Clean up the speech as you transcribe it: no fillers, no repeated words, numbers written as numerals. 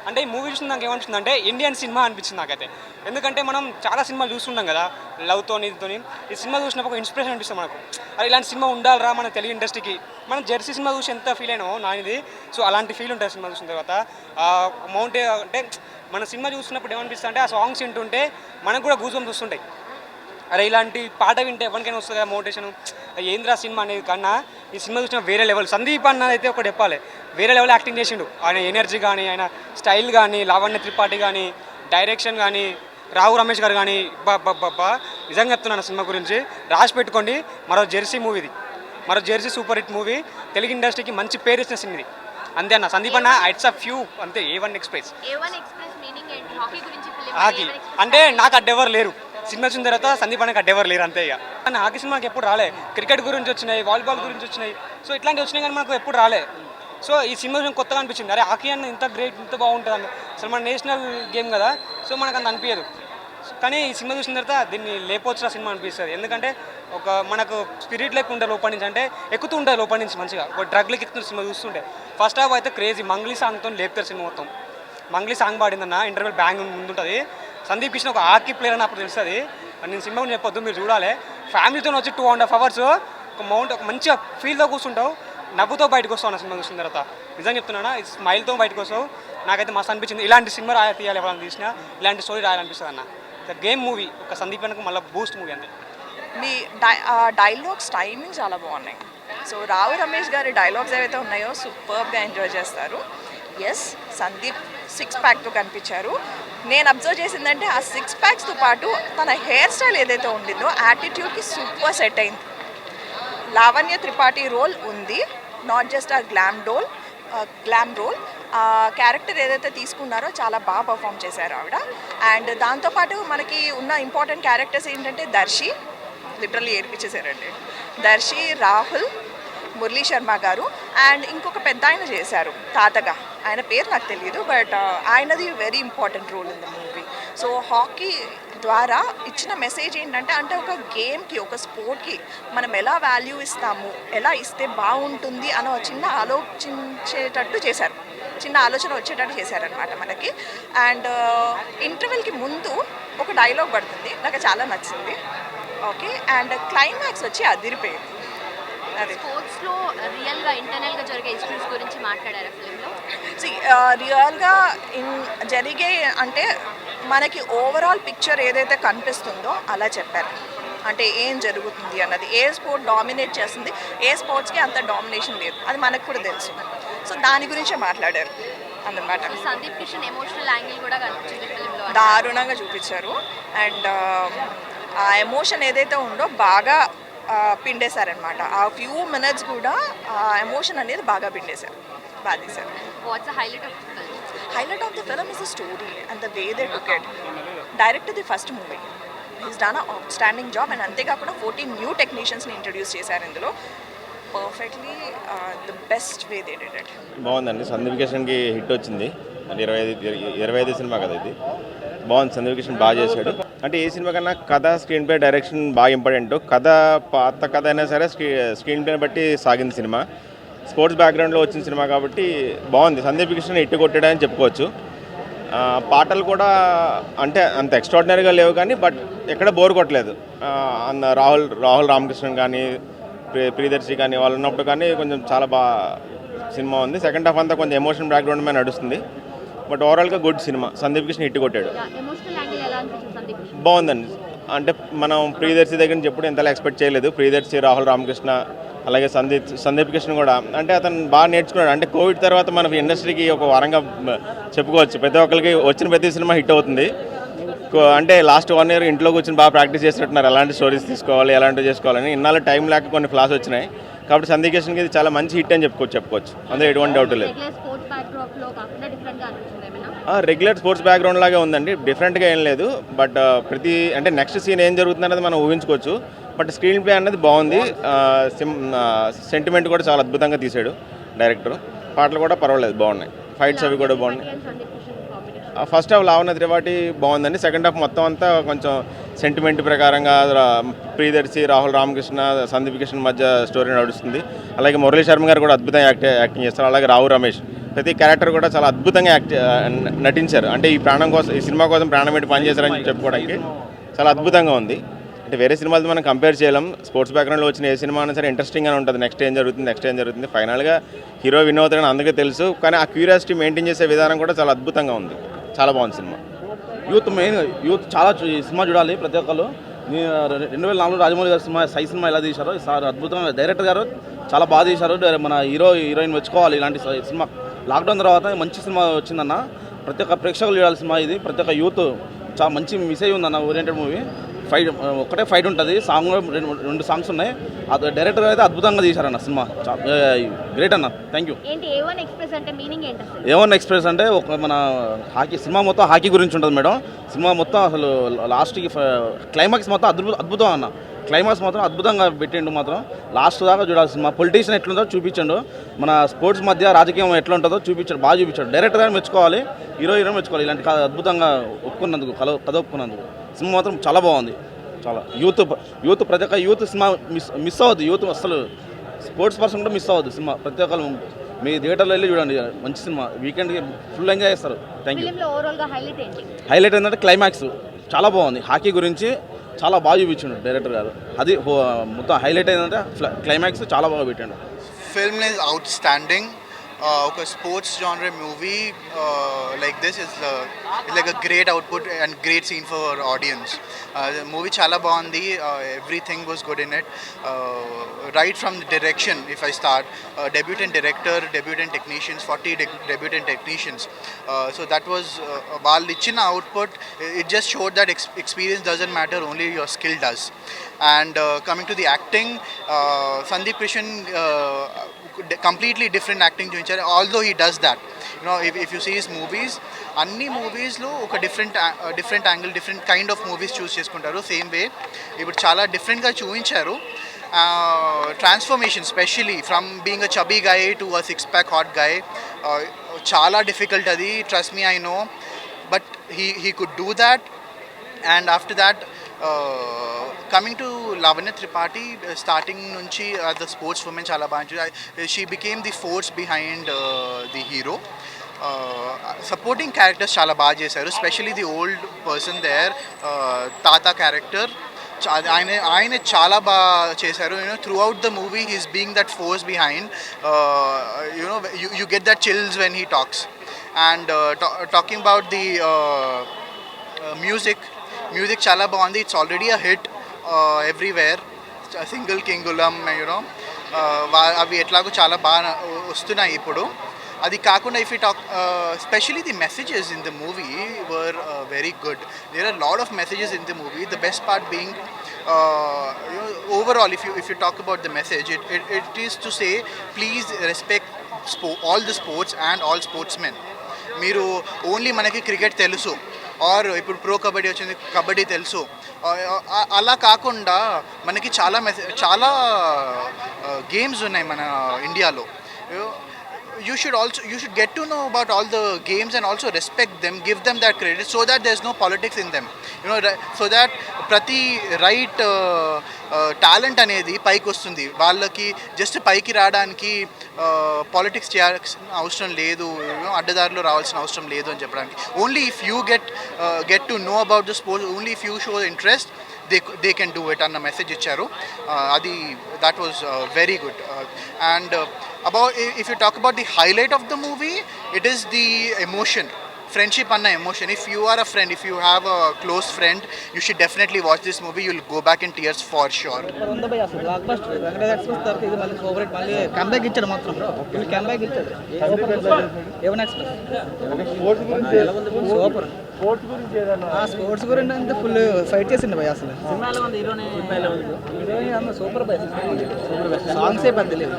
అంటే ఈ మూవీ చూసిన నాకు ఏమనిపిస్తుంది అంటే ఇండియన్ సినిమా అనిపించింది నాకైతే. ఎందుకంటే మనం చాలా సినిమాలు చూస్తుంటాం కదా, లవ్తోని ఇదితోని. ఈ సినిమా చూసినప్పుడు ఒక ఇన్స్పిరేషన్ అనిపిస్తుంది మనకు. అది ఇలాంటి సినిమా ఉండాలిరా మన తెలుగు ఇండస్ట్రీకి. మనం జెర్సీ సినిమా చూసి ఎంత ఫీల్ అయినామో నాది. సో అలాంటి ఫీల్ ఉంటుంది సినిమా చూసిన తర్వాత. మౌంట్ అంటే మన సినిమా చూసినప్పుడు ఏమనిపిస్తుంది అంటే ఆ సాంగ్స్ వింటుంటే మనకు కూడా గూజం చూస్తుంటాయి. అరే ఇలాంటి పాట వింటే ఎవరికైనా వస్తుంది కదా మోటివేషన్, ఏంద్రా సినిమా అనేది కన్నా ఈ సినిమా చూసిన వేరే లెవెల్. సందీప్ అన్న అయితే ఒకటి చెప్పాలి, వేరే లెవెల్ యాక్టింగ్ చేసిండు. ఆయన ఎనర్జీ కానీ, ఆయన స్టైల్ కానీ, లావణ్య త్రిపాఠి కానీ, డైరెక్షన్ కానీ, రావు రమేష్ గారు కానీ, బాబా నిజంగా చెప్తున్నాను సినిమా గురించి. రాసి పెట్టుకోండి, మరో జెర్సీ మూవీది, మరో Jersey super hit movie. Telugu ఇండస్ట్రీకి మంచి పేరు ఇచ్చిన సినిమా ఇది. అంతే అన్న. సందీప్ అన్న ఇట్స్ అ ఫ్యూ అంతే. A1 ఎక్స్ప్రెస్ హాకీ అంటే నాకు అడ్డెవరు లేరు. సినిమా వచ్చిన తర్వాత సందీప్ అన్నకి అడ్డెవరు లేరు అంతే. ఇక కానీ హాకీ సినిమాకి ఎప్పుడు రాలే. క్రికెట్ గురించి వచ్చినాయి, వాలీబాల్ గురించి వచ్చినాయి, సో ఇట్లాంటివి వచ్చినాయి కానీ మనకు ఎప్పుడు రాలే. సో ఈ సినిమా కొత్తగా అనిపించింది, అరే హాకీ అన్న ఇంత గ్రేట్, ఇంత బాగుంటుంది అని. అసలు మన నేషనల్ గేమ్ కదా, సో మనకు అంత అనిపించదు. కానీ ఈ సినిమా చూసిన తర్వాత దీన్ని లేపొచ్చిన సినిమా అనిపిస్తుంది. ఎందుకంటే ఒక మనకు స్పిరిట్ లెక్క ఉంటుంది లోపల నుంచి, అంటే ఎక్కుతూ ఉంటుంది లోపల నుంచి మంచిగా. ఒక డ్రగ్లకి ఎక్కుతున్న సినిమా చూస్తుంటే ఫస్ట్ హాఫ్ అయితే క్రేజీ మంగ్లీ సాంగ్తో లేపుతారు సినిమా మొత్తం. మంగ్లీ సాంగ్ పాడిందన్న ఇంటర్వెల్ బ్యాంగ్ ముందుంటుంది. సందీప్ కిషన్ ఒక హాకీ ప్లేయర్ అని అప్పుడు తెలుస్తుంది. నేను సినిమా గురించి చెప్పొద్దు, మీరు చూడాలి. ఫ్యామిలీతో వచ్చి 2.5 hours ఒక మంచిగా ఫీల్తో కూర్చుంటావు, నవ్వుతో బయటకు వస్తావు అన్న సినిమా చూసిన తర్వాత. నిజంగా చెప్తున్నానా, స్మైల్తో బయటకు వస్తావు. నాకైతే మస్తు అనిపించింది. ఇలాంటి సినిమా తీయాలి, ఎవరైనా తీసినా ఇలాంటి స్టోరీ రాయాలనిపిస్తుంది అన్న. గేమ్ మూవీ ఒక సందీప్ అన్నకు మళ్ళీ బూస్ట్ మూవీ అంతే. మీ డైలాగ్స్ టైమింగ్ చాలా బాగున్నాయి. సో రావు రమేష్ గారి డైలాగ్స్ ఏవైతే ఉన్నాయో సూపర్గా ఎంజాయ్ చేస్తారు. ఎస్, సందీప్ 6 ప్యాక్తో కనిపించారు. నేను అబ్జర్వ్ చేసిందంటే ఆ 6 ప్యాక్స్తో పాటు తన హెయిర్ స్టైల్ ఏదైతే ఉండిందో యాటిట్యూడ్కి సూపర్ సెట్ అయింది. లావణ్య త్రిపాఠి రోల్ ఉంది, నాట్ జస్ట్ ఆ గ్లామ్ రోల్. ఆ క్యారెక్టర్ ఏదైతే తీసుకున్నారో చాలా బాగా పర్ఫామ్ చేశారు ఆవిడ. అండ్ దాంతోపాటు మనకి ఉన్న ఇంపార్టెంట్ క్యారెక్టర్స్ ఏంటంటే దర్శి, లిటరల్లీ ఏడిపించేశారండి. దర్శి, రాహుల్, మురళీ శర్మ గారు, అండ్ ఇంకొక పెద్ద ఆయన చేశారు తాతగా, ఆయన పేరు నాకు తెలియదు, బట్ ఆయనది very important role in the movie. So hockey ద్వారా ఇచ్చిన మెసేజ్ ఏంటంటే, అంటే ఒక గేమ్కి, ఒక స్పోర్ట్కి మనం ఎలా వాల్యూ ఇస్తాము, ఎలా ఇస్తే బాగుంటుంది అని చిన్న ఆలోచించేటట్టు చేశారు, చిన్న ఆలోచన వచ్చేటట్టు చేశారనమాట మనకి. అండ్ ఇంటర్వెల్కి ముందు ఒక డైలాగ్ పడుతుంది, నాకు చాలా నచ్చింది. ఓకే, అండ్ క్లైమాక్స్ వచ్చి అదిరిపోయింది. అది స్పోర్ట్స్లో రియల్గా ఇంటర్నల్గా జరిగే ఇష్యూస్ గురించి మాట్లాడారు ఫిల్మ్లో. రియల్గా జరిగే అంటే మనకి ఓవరాల్ పిక్చర్ ఏదైతే కనిపిస్తుందో అలా చెప్పారు. అంటే ఏం జరుగుతుంది అన్నది, ఏ స్పోర్ట్ డామినేట్ చేస్తుంది, ఏ స్పోర్ట్స్కి అంత డామినేషన్ లేదు, అది మనకు కూడా తెలుసు. సో దాని గురించే మాట్లాడారు అన్నమాట. సందీప్ కిషన్ ఎమోషనల్ యాంగిల్ కూడా కనిపించింది ఫిల్మ్లో, దారుణంగా చూపించారు. అండ్ ఆ ఎమోషన్ ఏదైతే ఉందో బాగా పిండేశారనమాట. ఆ ఫ్యూ మినిట్స్ కూడా ఆ ఎమోషన్ అనేది బాగా పిండేశారు, బాగా తీశారు. What's the highlight of the film? Highlight of the film is the story and the way they took it. Direct the first movie, he's done a outstanding job. And అంతేకాకుండా 14 new టెక్నీషియన్స్ని introduce చేశారు ఇందులో. Perfectly the best way they did it. బాగుందండి. Sandeep కిషన్కి hit వచ్చింది. అంటే 25 cinema కదా ఇది. బాగుంది, సందీప్ కిషన్ బాగా చేశాడు. అంటే ఏ సినిమా కన్నా కథ, స్క్రీన్ ప్లే, డైరెక్షన్ బాగా ఇంపార్టెంట్. కథ పాత కథ అయినా సరే స్క్రీన్ ప్లేని బట్టి సాగింది సినిమా. స్పోర్ట్స్ బ్యాక్గ్రౌండ్లో వచ్చిన సినిమా కాబట్టి బాగుంది. సందీప్ కిషన్ హిట్ కొట్టాడని చెప్పుకోవచ్చు. పాటలు కూడా అంటే అంత ఎక్స్ట్రాడినరీగా లేవు కానీ బట్ ఎక్కడ బోర్ కొట్టలేదు. రాహుల్ రామకృష్ణన్ కానీ, ప్రియదర్శి కానీ వాళ్ళు ఉన్నప్పుడు కానీ కొంచెం చాలా బాగా సినిమా ఉంది. సెకండ్ హాఫ్ అంతా కొంచెం ఎమోషన్ బ్యాక్గ్రౌండ్ మీద నడుస్తుంది. బట్ ఓవరాల్గా good cinema. Sandeep Kishan hit కొట్టాడు. బాగుందండి. అంటే మనం ప్రియదర్శి దగ్గర నుంచి ఎప్పుడు ఎంతలా ఎక్స్పెక్ట్ చేయలేదు. ప్రియదర్శి, రాహుల్ రామకృష్ణ, అలాగే సందీప్ కిషన్ కూడా అంటే అతను బాగా నేర్చుకున్నాడు. అంటే కోవిడ్ తర్వాత మన ఇండస్ట్రీకి ఒక వరంగా చెప్పుకోవచ్చు. ప్రతి ఒక్కరికి వచ్చిన ప్రతి సినిమా హిట్ అవుతుంది. అంటే లాస్ట్ 1 year ఇంట్లో కూర్చొని బాగా ప్రాక్టీస్ చేసినట్టున్నారు, ఎలాంటి స్టోరీస్ తీసుకోవాలి, ఎలాంటివి చేసుకోవాలని. ఇన్నాళ్ళు టైం లేక కొన్ని ఫ్లాస్ వచ్చినాయి కాబట్టి సందీప్ కిషన్కి ఇది చాలా మంచి హిట్ అని చెప్పుకోవచ్చు. అందులో ఎటువంటి డౌట్ లేదు. రెగ్యులర్ స్పోర్ట్స్ బ్యాక్గ్రౌండ్ లాగే ఉందండి, డిఫరెంట్గా ఏం లేదు. బట్ ప్రతి అంటే నెక్స్ట్ సీన్ ఏం జరుగుతుంది అనేది మనం ఊహించుకోవచ్చు. బట్ స్క్రీన్ ప్లే అనేది బాగుంది. సెంటిమెంట్ కూడా చాలా అద్భుతంగా తీశాడు డైరెక్టర్. పాటలు కూడా పర్వాలేదు, బాగున్నాయి. ఫైట్స్ అవి కూడా బాగున్నాయి. ఫస్ట్ హాఫ్ లావణ్య త్రిపాఠి బాగుందండి. సెకండ్ హాఫ్ మొత్తం అంతా కొంచెం సెంటిమెంట్ ప్రకారంగా ప్రియదర్శి, రాహుల్ రామకృష్ణ, సందీప్ కిషన్ మధ్య స్టోరీ నడుస్తుంది. అలాగే మురళీ శర్మ గారు కూడా అద్భుతంగా యాక్టింగ్ చేస్తారు. అలాగే రావు రమేష్ ప్రతి క్యారెక్టర్ కూడా చాలా అద్భుతంగా నటించారు. అంటే ఈ సినిమా కోసం ప్రాణం పెట్టి పనిచేశారని చెప్పుకోవడానికి చాలా అద్భుతంగా ఉంది. అంటే వేరే సినిమాలతో మనం కంపేర్ చేయలేం. స్పోర్ట్స్ బ్యాక్గ్రౌండ్లో వచ్చిన ఏ సినిమా అయినా సరే ఇంట్రెస్టింగ్గానే ఉంటుంది. నెక్స్ట్ ఏం జరుగుతుంది ఫైనల్గా హీరో విన్ అవుతాడని అందుకే తెలుసు. కానీ ఆ క్యూరియాసిటీ మెయింటైన్ చేసే విధానం కూడా చాలా అద్భుతంగా ఉంది. చాలా బాగుంది సినిమా. యూత్ చాలా ఈ సినిమా చూడాలి ప్రతి ఒక్కరు. 2004 రాజమౌళి గారి సినిమా ఎలా తీశారో ఈసారి అద్భుతంగా డైరెక్టర్ గారు చాలా బాగా తీశారు. మన హీరోయిన్ మెచ్చుకోవాలి. ఇలాంటి సినిమా లాక్డౌన్ తర్వాత మంచి సినిమా వచ్చిందన్న. ప్రతి ఒక్క ప్రేక్షకులు చూడాలి సినిమా ఇది. ప్రతి ఒక్క యూత్ చాలా మంచి మెసేజ్ ఉందన్న. Oriented movie. ఒకటే ఫైట్ ఉంటుంది. సాంగ్ 2 సాంగ్స్ ఉన్నాయి. అది డైరెక్టర్ అయితే అద్భుతంగా తీశారన్న సినిమా. గ్రేట్ అన్న. Thank you. A1 Express అంటే మీనింగ్ ఏంటి అసలు? A1 Express అంటే మన సినిమా మొత్తం హాకీ గురించి ఉంటుంది మేడం. సినిమా మొత్తం అసలు లాస్ట్కి క్లైమాక్స్ మొత్తం అద్భుతం అన్న. క్లైమాక్స్ మాత్రం అద్భుతంగా పెట్టిండు. మాత్రం లాస్ట్ దాకా చూడాలి సినిమా. పొలిటీషియన్ ఎట్లుందో చూపించండు. మన స్పోర్ట్స్ మధ్య రాజకీయం ఎట్లా ఉంటుందో చూపించాడు. బాగా చూపించాడు. డైరెక్టర్ గారు మెచ్చుకోవాలి. హీరోయిన్ మెచ్చుకోవాలి. ఇలాంటి అద్భుతంగా ఒప్పుకున్నందుకు కథ ఒప్పుకున్నందుకు సినిమా మాత్రం చాలా బాగుంది. చాలా యూత్ ప్రతి ఒక్క యూత్ సినిమా మిస్ అవ్వద్దు. యూత్ అసలు స్పోర్ట్స్ పర్సన్ కూడా మిస్ అవ్వద్దు సినిమా. ప్రతి ఒక్కరు మీ థియేటర్లో వెళ్ళి చూడండి. మంచి సినిమా. వీకెండ్కి ఫుల్ ఎంజాయ్ చేస్తారు. Thank you. ఫిలింలో ఓవరాల్గా హైలైట్ ఏంటి? హైలైట్ ఏంటంటే క్లైమాక్స్ చాలా బాగుంది. హాకీ గురించి చాలా బాగా చూపించాడు డైరెక్టర్ గారు. అది మొత్తం హైలైట్ ఏంటంటే క్లైమాక్స్ చాలా బాగా పెట్టాడు. Film is outstanding. Okay, sports genre movie like this is like a great output and great scene for audience. The movie chala baagundi. Everything was good in it. Right from the direction, if I start, debutant director, debutant technicians, 40 debutant technicians. So that was వాళ్ళు ఇచ్చిన output. It just showed that experience doesn't matter, only your skill does. And coming to the acting, Sandeep Krishan completely different acting చూపించారు. Although he does that, you know, if you see his movies, అన్ని మూవీస్లో ఒక different angle, different kind of movies choose చేసుకుంటారు. Same way ఇప్పుడు చాలా డిఫరెంట్గా చూపించారు. Transformation specially from being a chubby guy to a 6-pack hot guy చాలా difficult అది. Trust me, I know. But he could do that. And after that coming to Lavanya Tripathi, starting nunchi as the sports woman chala baga, she became the force behind the hero. Supporting characters chala baga chesaru, especially the old person there, Tata character. ఆయన చాలా బాగా చేశారు. Throughout the movie he's being that force behind. You get that chills when he talks. And talking about the music చాలా బాగుంది. It's already a hit everywhere. Single కింగులం, అవి ఎట్లాగో చాలా బాగా వస్తున్నాయి ఇప్పుడు. అది కాకుండా if you talk specially the messages in the movie were very good. There are lot of messages in the movie. The best part being overall, if you talk about the message, it is to say please respect all the sports and all sportsmen. మీరు only మనకి cricket తెలుసు, are ఇప్పుడు pro kabaddi వచ్చింది, కబడ్డీ తెలుసు, అలా కాకుండా మనకి చాలా గేమ్స్ ఉన్నాయి మన ఇండియాలో. you should get to know about all the games and also respect them, give them that credit, so that there's no politics in them, so that prati right talent anedi paiki vastundi. Vallaki just paiki radaniki politics cheyalసిన అవసరం లేదు, అడ్డదారిలో రావాల్సిన అవసరం లేదు అని చెప్పడానికి. Only if you get to know about the sport, only if you show interest, they can do it అన్న message ఇచ్చారు. అది that was very good. And about, if you talk about the highlight of the movie, it is the emotion, friendship anna emotion. If you are a friend, if you have a close friend, you should definitely watch this movie. You'll go back in tears for sure. ఉందా భయ్య అసలు block buster Venkatesh express తర్వాత ఇది మళ్ళీ favourite, మళ్ళీ comeback ఇచ్చాడు మాత్రం. ఇది కంబ్యాక్ ఇచ్చాడు. A1 express super. స్పోర్ట్స్ గురించి అంతా ఫుల్ ఫైట్ చేసిండు భయ్య. అసలు హీరోయిన్ అన్న సూపర్ భయ్య. సాంగ్సే పెద్ద లేవు.